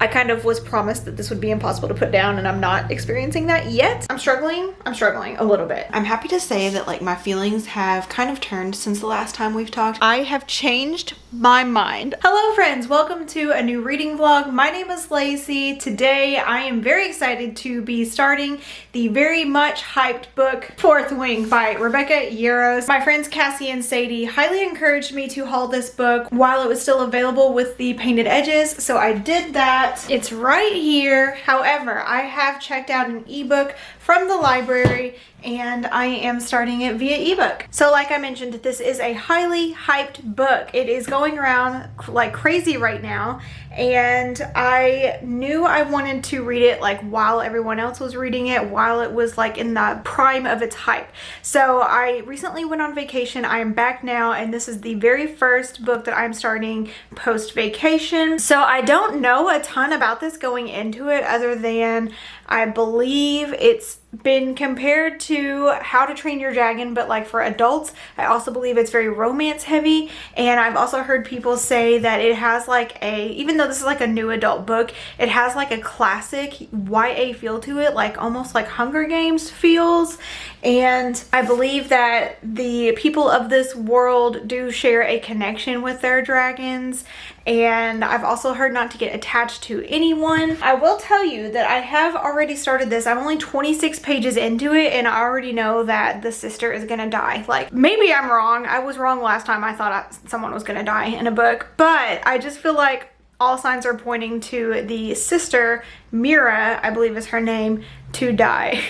I kind of was promised that this would be impossible to put down, and I'm not experiencing that yet. I'm struggling a little bit. I'm happy to say that like my feelings have kind of turned since the last time we've talked. I have changed my mind. Hello friends, welcome to a new reading vlog. My name is Lacey. Today I am very excited to be starting the very much hyped book Fourth Wing by Rebecca Yarros. My friends Cassie and Sadie highly encouraged me to haul this book while it was still available with the painted edges, so I did that. It's right here. However, I have checked out an ebook from the library and I am starting it via ebook. So like I mentioned, this is a highly hyped book. It is going around like crazy right now, and I knew I wanted to read it like while everyone else was reading it, while it was like in the prime of its hype. So I recently went on vacation. I am back now, and this is the very first book that I'm starting post vacation. So I don't know a ton about this going into it, other than I believe it's been compared to How to Train Your Dragon, but like for adults. I also believe it's very romance heavy, and I've also heard people say that it has like even though this is like a new adult book, it has like a classic YA feel to it, like almost like Hunger Games feels. And I believe that the people of this world do share a connection with their dragons, and I've also heard not to get attached to anyone. I will tell you that I have already started this. I'm only 26 pages into it, and I already know that the sister is gonna die. Like, maybe I'm wrong. I was wrong last time I thought someone was gonna die in a book, but I just feel like all signs are pointing to the sister, Mira, I believe is her name, to die.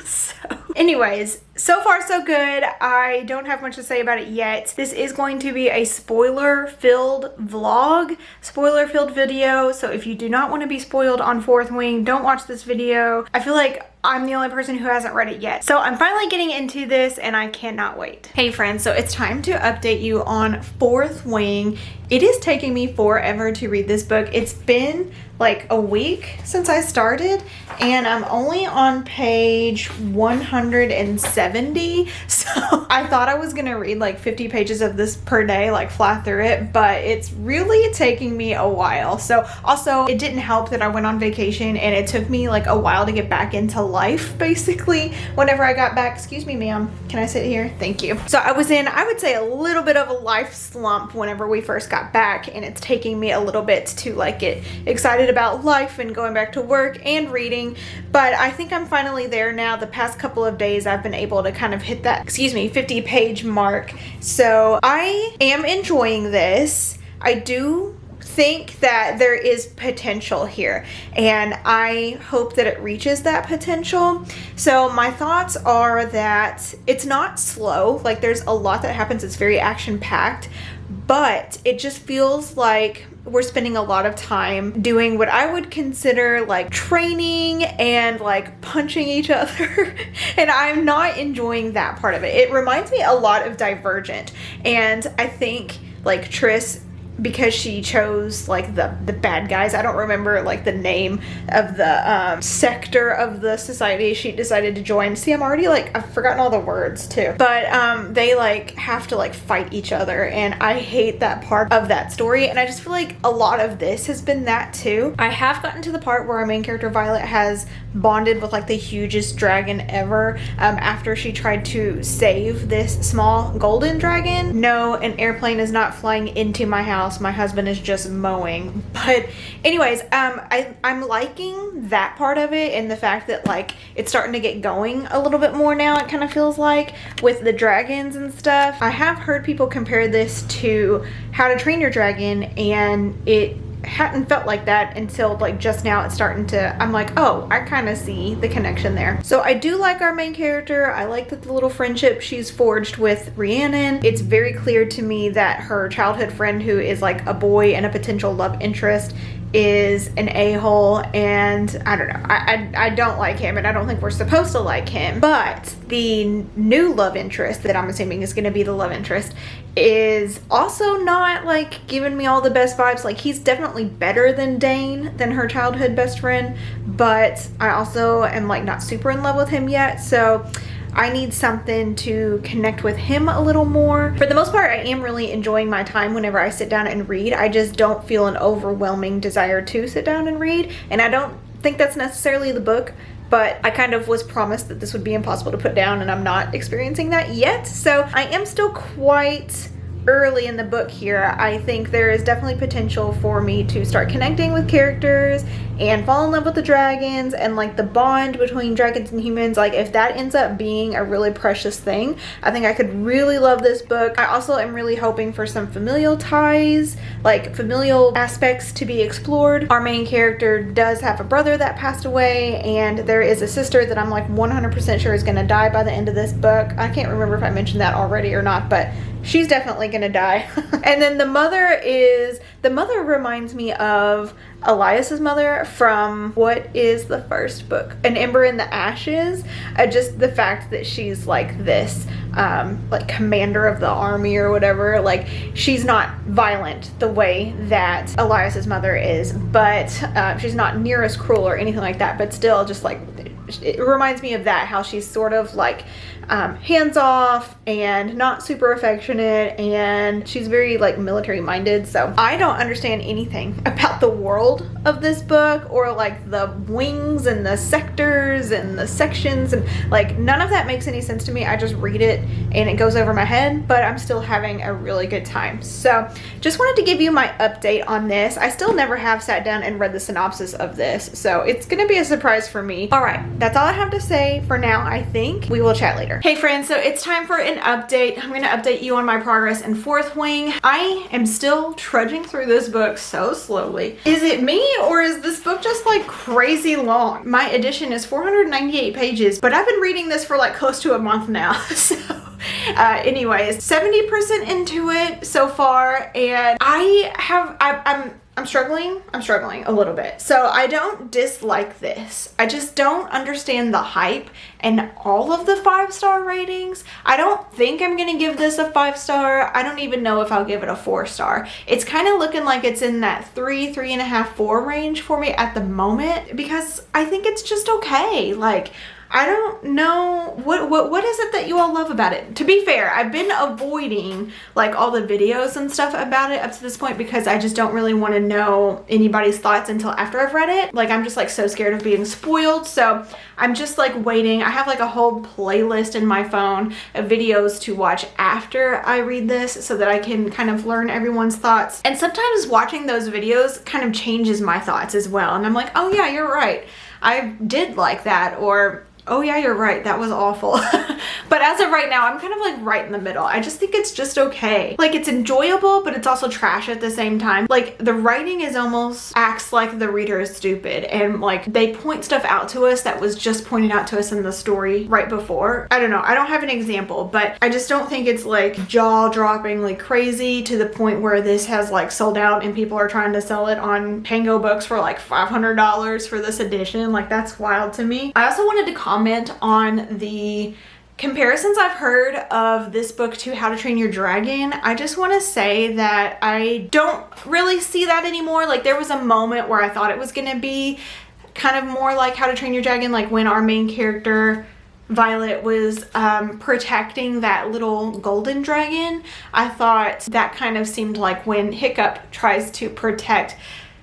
So anyways, so far so good. I don't have much to say about it yet. This is going to be a spoiler-filled vlog, spoiler-filled video, so if you do not want to be spoiled on Fourth Wing, don't watch this video. I feel like I'm the only person who hasn't read it yet. So I'm finally getting into this, and I cannot wait. Hey friends, so it's time to update you on Fourth Wing. It is taking me forever to read this book. It's been like a week since I started, and I'm only on page 170. So I thought I was gonna read like 50 pages of this per day, like fly through it, but it's really taking me a while. So also, it didn't help that I went on vacation, and it took me like a while to get back into life, basically. Whenever I got back, excuse me ma'am, can I sit here? Thank you. So I was in, I would say, a little bit of a life slump whenever we first got back, and it's taking me a little bit to like get excited about life and going back to work and reading, but I think I'm finally there now. The past couple of days I've been able to kind of hit that, 50 page mark. So I am enjoying this. I do think that there is potential here, and I hope that it reaches that potential. So my thoughts are that it's not slow, like there's a lot that happens. It's very action-packed, but it just feels like we're spending a lot of time doing what I would consider like training and like punching each other, and I'm not enjoying that part of it. It reminds me a lot of Divergent, and I think like Triss, because she chose like the bad guys, I don't remember like the name of the sector of the society she decided to join. See, I'm already like, I've forgotten all the words too, but they like have to like fight each other, and I hate that part of that story, and I just feel like a lot of this has been that too. I have gotten to the part where our main character Violet has bonded with like the hugest dragon ever, after she tried to save this small golden dragon. No, an airplane is not flying into my house. My husband is just mowing. But anyways, I'm liking that part of it, and the fact that like it's starting to get going a little bit more now, it kind of feels like, with the dragons and stuff. I have heard people compare this to How to Train Your Dragon, and it hadn't felt like that until like just now. It's starting to, I'm like, oh, I kind of see the connection there. So I do like our main character. I like that the little friendship she's forged with Rhiannon. It's very clear to me that her childhood friend, who is like a boy and a potential love interest, is an a-hole, and I don't know, I don't like him, and I don't think we're supposed to like him. But the new love interest that I'm assuming is going to be the love interest is also not like giving me all the best vibes. Like, he's definitely better than Dane, than her childhood best friend, but I also am like not super in love with him yet. So I need something to connect with him a little more. For the most part, I am really enjoying my time whenever I sit down and read. I just don't feel an overwhelming desire to sit down and read, and I don't think that's necessarily the book, but I kind of was promised that this would be impossible to put down, and I'm not experiencing that yet. So I am still quite early in the book here. I think there is definitely potential for me to start connecting with characters and fall in love with the dragons, and like the bond between dragons and humans, like if that ends up being a really precious thing, I think I could really love this book. I also am really hoping for some familial ties, like familial aspects to be explored. Our main character does have a brother that passed away, and there is a sister that I'm like 100% sure is gonna die by the end of this book. I can't remember if I mentioned that already or not, but she's definitely gonna die. And then the mother reminds me of Elias's mother from what is the first book, An Ember in the Ashes. Just the fact that she's like this like commander of the army or whatever, like she's not violent the way that Elias's mother is, but she's not near as cruel or anything like that, but still just like it reminds me of that, how she's sort of like hands off and not super affectionate, and she's very like military minded. So I don't understand anything about the world of this book, or like the wings and the sectors and the sections, and like none of that makes any sense to me. I just read it and it goes over my head, but I'm still having a really good time. So just wanted to give you my update on this. I still never have sat down and read the synopsis of this, so it's gonna be a surprise for me. All right, that's all I have to say for now. I think we will chat later. Hey friends, so it's time for an update. I'm going to update you on my progress in Fourth Wing. I am still trudging through this book so slowly. Is it me, or is this book just like crazy long? My edition is 498 pages, but I've been reading this for like close to a month now. So anyways, 70% into it so far, and I'm struggling a little bit. So I don't dislike this. I just don't understand the hype and all of the 5-star ratings. I don't think I'm gonna give this a 5-star. I don't even know if I'll give it a 4-star. It's kind of looking like it's in that 3.5, 4 range for me at the moment, because I think it's just okay. Like, I don't know what is it that you all love about it. To be fair, I've been avoiding like all the videos and stuff about it up to this point, because I just don't really want to know anybody's thoughts until after I've read it. Like, I'm just like so scared of being spoiled, so I'm just like waiting. I have like a whole playlist in my phone of videos to watch after I read this, so that I can kind of learn everyone's thoughts. And sometimes watching those videos kind of changes my thoughts as well, and I'm like, oh yeah, you're right, I did like that, or oh yeah, you're right, that was awful. But as of right now, I'm kind of like right in the middle. I just think it's just okay. Like, it's enjoyable, but it's also trash at the same time. Like, the writing is almost acts like the reader is stupid, and like they point stuff out to us that was just pointed out to us in the story right before. I don't know, I don't have an example, but I just don't think it's like jaw-droppingly crazy to the point where this has like sold out and people are trying to sell it on Pango Books for like $500 for this edition. Like, that's wild to me. I also wanted to comment on the comparisons I've heard of this book to How to Train Your Dragon. I just want to say that I don't really see that anymore. Like, there was a moment where I thought it was going to be kind of more like How to Train Your Dragon, like when our main character Violet was protecting that little golden dragon. I thought that kind of seemed like when Hiccup tries to protect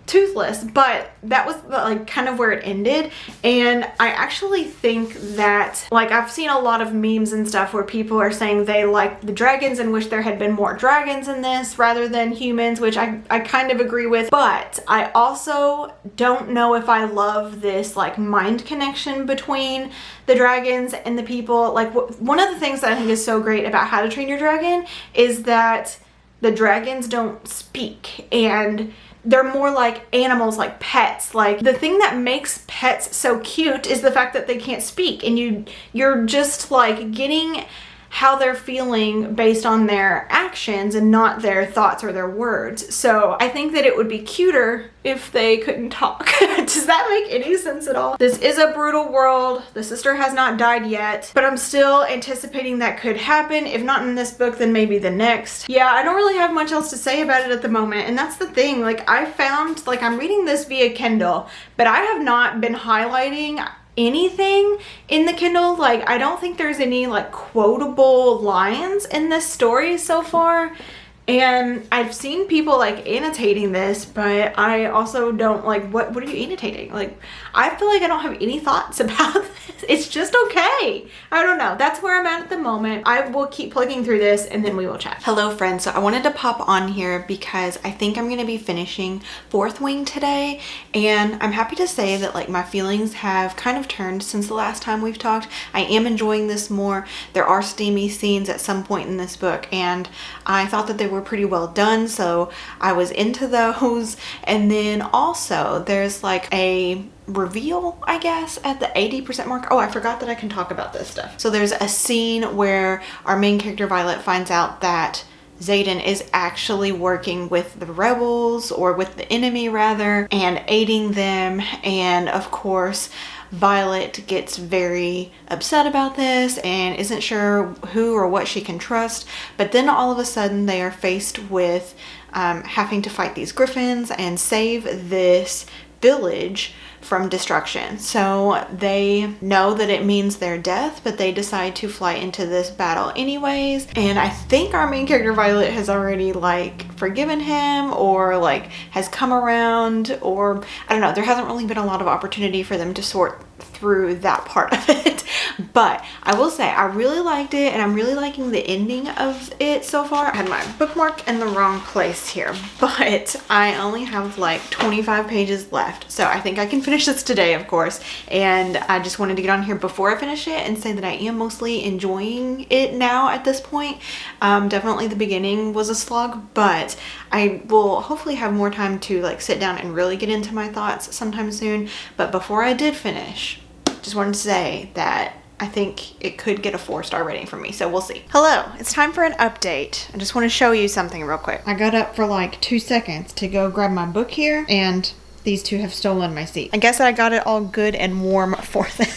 Toothless, but that was like kind of where it ended. And I actually think that, like, I've seen a lot of memes and stuff where people are saying they like the dragons and wish there had been more dragons in this rather than humans, which I kind of agree with. But I also don't know if I love this like mind connection between the dragons and the people. Like, one of the things that I think is so great about How to Train Your Dragon is that the dragons don't speak, and they're more like animals, like pets. Like, the thing that makes pets so cute is the fact that they can't speak, and you're just like getting how they're feeling based on their actions and not their thoughts or their words. So I think that it would be cuter if they couldn't talk. Does that make any sense at all? This is a brutal world. The sister has not died yet, but I'm still anticipating that could happen. If not in this book, then maybe the next. Yeah, I don't really have much else to say about it at the moment, and that's the thing. Like, I found, like, I'm reading this via Kindle, but I have not been highlighting anything in the Kindle. Like, I don't think there's any like quotable lines in this story so far. And I've seen people like annotating this, but I also don't like, what are you annotating? Like, I feel like I don't have any thoughts about this. It's just okay. I don't know. That's where I'm at the moment. I will keep plugging through this and then we will chat. Hello friends. So I wanted to pop on here because I think I'm going to be finishing Fourth Wing today. And I'm happy to say that like my feelings have kind of turned since the last time we've talked. I am enjoying this more. There are steamy scenes at some point in this book and I thought that they were pretty well done, so I was into those. And then also there's like a reveal, I guess, at the 80% mark. Oh, I forgot that I can talk about this stuff. So there's a scene where our main character Violet finds out that Xaden is actually working with the rebels, or with the enemy rather, and aiding them. And of course Violet gets very upset about this and isn't sure who or what she can trust. But then all of a sudden they are faced with having to fight these griffins and save this village from destruction. So they know that it means their death, but they decide to fly into this battle anyways. And I think our main character Violet has already like forgiven him, or like has come around, or I don't know. There hasn't really been a lot of opportunity for them to sort through that part of it. But I will say I really liked it, and I'm really liking the ending of it so far. I had my bookmark in the wrong place here, but I only have like 25 pages left, so I think I can finish this today, of course. And I just wanted to get on here before I finish it and say that I am mostly enjoying it now at this point. Definitely the beginning was a slog, but I will hopefully have more time to like sit down and really get into my thoughts sometime soon. But before I did finish, just wanted to say that I think it could get a 4-star rating from me, so we'll see. Hello, it's time for an update. I just want to show you something real quick. I got up for like 2 seconds to go grab my book here, and these two have stolen my seat. I guess I got it all good and warm for them.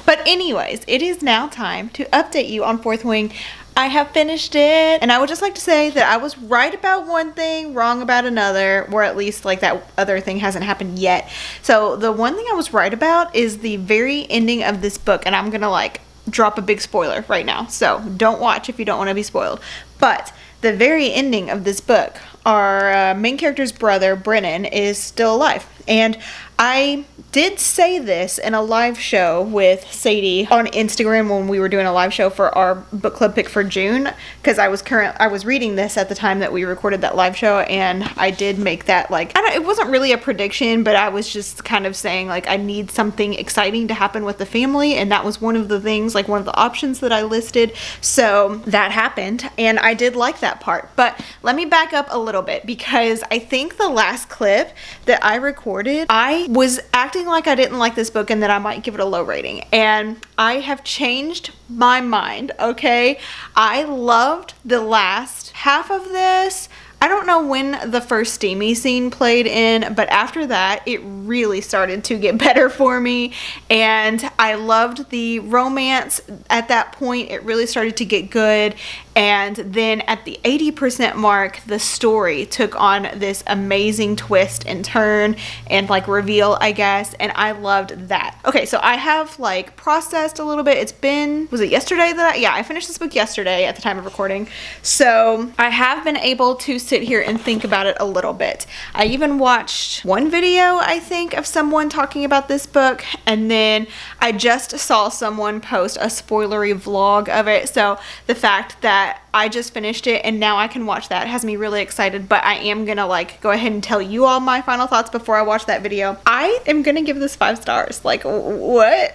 But anyways, it is now time to update you on Fourth Wing. I have finished it, and I would just like to say that I was right about one thing, wrong about another, or at least like that other thing hasn't happened yet. So the one thing I was right about is the very ending of this book, and I'm gonna like drop a big spoiler right now, so don't watch if you don't want to be spoiled. But the very ending of this book, our main character's brother Brennan is still alive. And I did say this in a live show with Sadie on Instagram when we were doing a live show for our book club pick for June, because I was reading this at the time that we recorded that live show, and I did make that like, it wasn't really a prediction, but I was just kind of saying like I need something exciting to happen with the family, and that was one of the things, like one of the options that I listed. So that happened, and I did like that part. But let me back up a little bit, because I think the last clip that I recorded, I was acting like I didn't like this book and that I might give it a low rating, and I have changed my mind. Okay, I loved the last half of this. I don't know when the first steamy scene played in, but after that it really started to get better for me, and I loved the romance at that point. It really started to get good. And then at the 80% mark, the story took on this amazing twist and turn and like reveal, I guess, and I loved that. Okay, so I have like processed a little bit. It's been, was it yesterday that I finished this book yesterday at the time of recording. So I have been able to sit here and think about it a little bit. I even watched one video, I think, of someone talking about this book, and then I just saw someone post a spoilery vlog of it. So the fact that I just finished it and now I can watch that has me really excited. But I am gonna like go ahead and tell you all my final thoughts before I watch that video. I am gonna give this 5 stars. Like, what?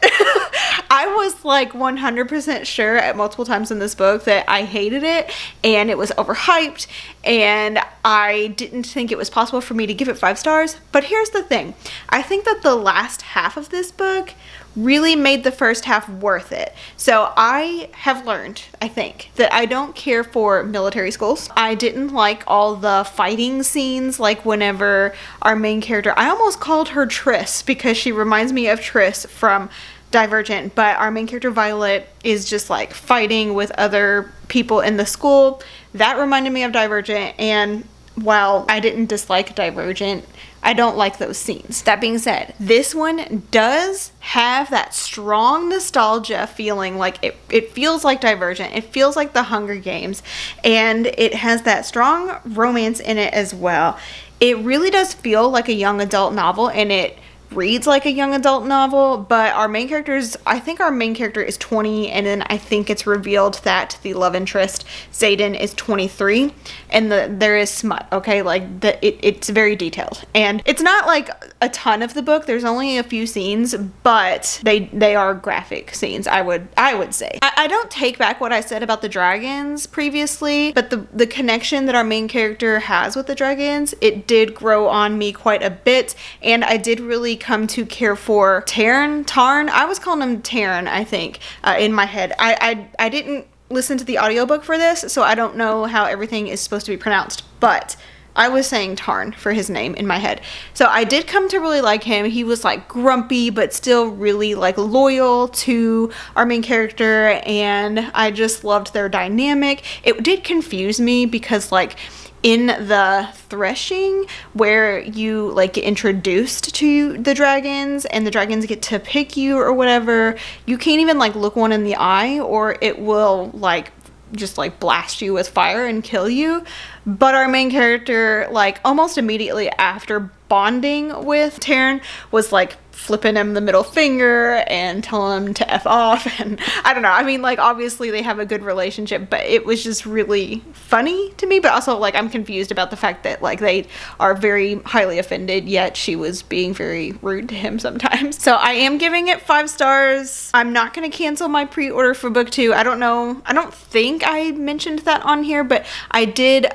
I was like 100% sure at multiple times in this book that I hated it and it was overhyped, and I didn't think it was possible for me to give it 5 stars. But here's the thing. I think that the last half of this book really made the first half worth it. So I have learned, I think, that I don't care for military schools. I didn't like all the fighting scenes, like whenever our main character, I almost called her Triss because she reminds me of Triss from Divergent, but our main character Violet is just like fighting with other people in the school. That reminded me of Divergent, and while I didn't dislike Divergent, I don't like those scenes. That being said, this one does have that strong nostalgia feeling. Like it feels like Divergent. It feels like the Hunger Games. And it has that strong romance in it as well. It really does feel like a young adult novel, and it reads like a young adult novel, but I think our main character is 20, and then I think it's revealed that the love interest, Zayden, is 23, and there is smut, okay? Like, it's very detailed, and it's not like a ton of the book. There's only a few scenes, but they are graphic scenes, I would say. I don't take back what I said about the dragons previously, but the connection that our main character has with the dragons, it did grow on me quite a bit, and I did really come to care for Tarn. I was calling him Tarn, I think, in my head. I didn't listen to the audiobook for this, so I don't know how everything is supposed to be pronounced, but I was saying Tarn for his name in my head. So I did come to really like him. He was like grumpy, but still really like loyal to our main character, and I just loved their dynamic. It did confuse me because, like, in the threshing where you like get introduced to the dragons and the dragons get to pick you or whatever, you can't even like look one in the eye or it will like just like blast you with fire and kill you. But our main character, like almost immediately after bonding with Taryn, was like flipping him the middle finger and telling him to F off, and I don't know, I mean, like, obviously they have a good relationship, but it was just really funny to me. But also, like, I'm confused about the fact that like they are very highly offended, yet she was being very rude to him sometimes. So I am giving it 5 stars. I'm not gonna cancel my pre-order for book 2. I don't know, I don't think I mentioned that on here, but I did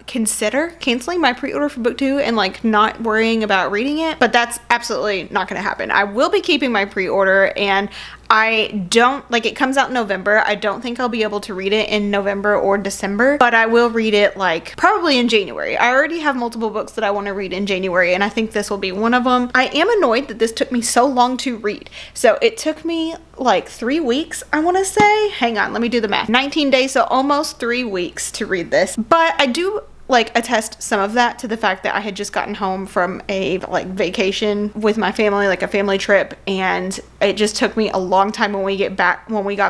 consider canceling my pre-order for book 2 and like not worrying about reading it, but that's absolutely not gonna happen. I will be keeping my pre-order, and I don't, like, it comes out in November. I don't think I'll be able to read it in November or December, but I will read it like probably in January. I already have multiple books that I want to read in January, and I think this will be one of them. I am annoyed that this took me so long to read. So it took me like 3 weeks, I want to say. Hang on, let me do the math. 19 days, so almost 3 weeks to read this. But I do like attest some of that to the fact that I had just gotten home from a like vacation with my family, like a family trip, and it just took me a long time when we got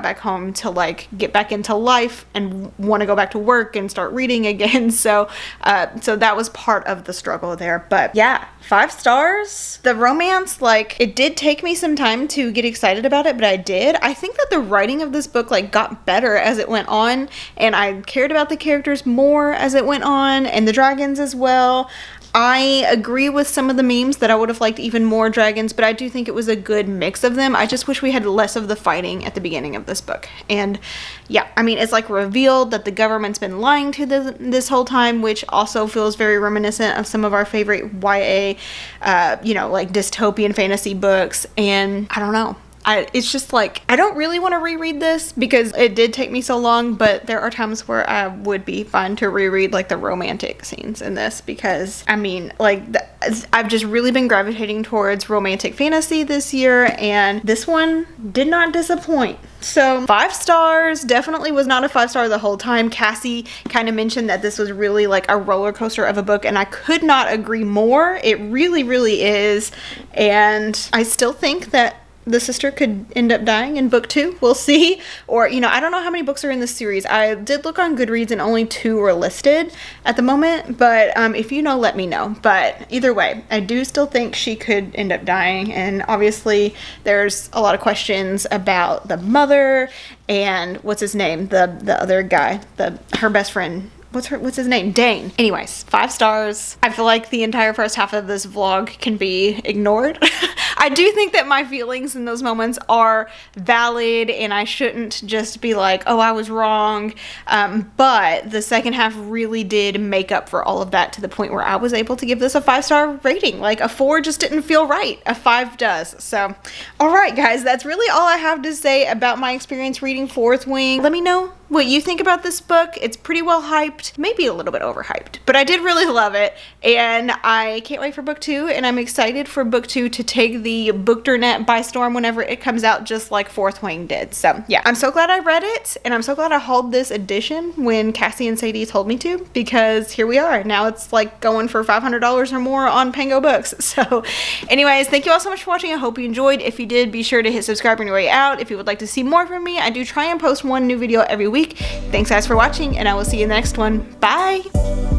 back home to like get back into life and want to go back to work and start reading again. So that was part of the struggle there. But yeah, 5 stars. The romance, like, it did take me some time to get excited about it, but I did. I think that the writing of this book like got better as it went on, and I cared about the characters more as it went on, and the dragons as well. I agree with some of the memes that I would have liked even more dragons, but I do think it was a good mix of them. I just wish we had less of the fighting at the beginning of this book. And yeah, I mean, it's like revealed that the government's been lying to this whole time, which also feels very reminiscent of some of our favorite YA, like dystopian fantasy books. And I don't know. It's just like, I don't really want to reread this because it did take me so long, but there are times where I would be fine to reread like the romantic scenes in this, because I mean, like, I've just really been gravitating towards romantic fantasy this year, and this one did not disappoint. So 5 stars. Definitely was not a 5-star the whole time. Cassie kind of mentioned that this was really like a roller coaster of a book, and I could not agree more. It really, really is. And I still think that the sister could end up dying in book 2. We'll see. Or, I don't know how many books are in this series. I did look on Goodreads and only 2 were listed at the moment, but if you know, let me know. But either way, I do still think she could end up dying, and obviously there's a lot of questions about the mother and what's his name, the other guy, her best friend. What's his name? Dane. Anyways, 5 stars. I feel like the entire first half of this vlog can be ignored. I do think that my feelings in those moments are valid, and I shouldn't just be like, oh, I was wrong. But the second half really did make up for all of that, to the point where I was able to give this a 5-star rating. Like, a 4 just didn't feel right. A 5 does. So, all right, guys, that's really all I have to say about my experience reading Fourth Wing. Let me know what you think about this book. It's pretty well hyped, maybe a little bit overhyped, but I did really love it, and I can't wait for book 2, and I'm excited for book 2 to take the Bookternet by storm whenever it comes out, just like Fourth Wing did. So yeah, I'm so glad I read it, and I'm so glad I hauled this edition when Cassie and Sadie told me to, because here we are. Now it's like going for $500 or more on Pango Books. So anyways, thank you all so much for watching. I hope you enjoyed. If you did, be sure to hit subscribe on your way out. If you would like to see more from me, I do try and post one new video every week. Thanks guys for watching, and I will see you in the next one. Bye!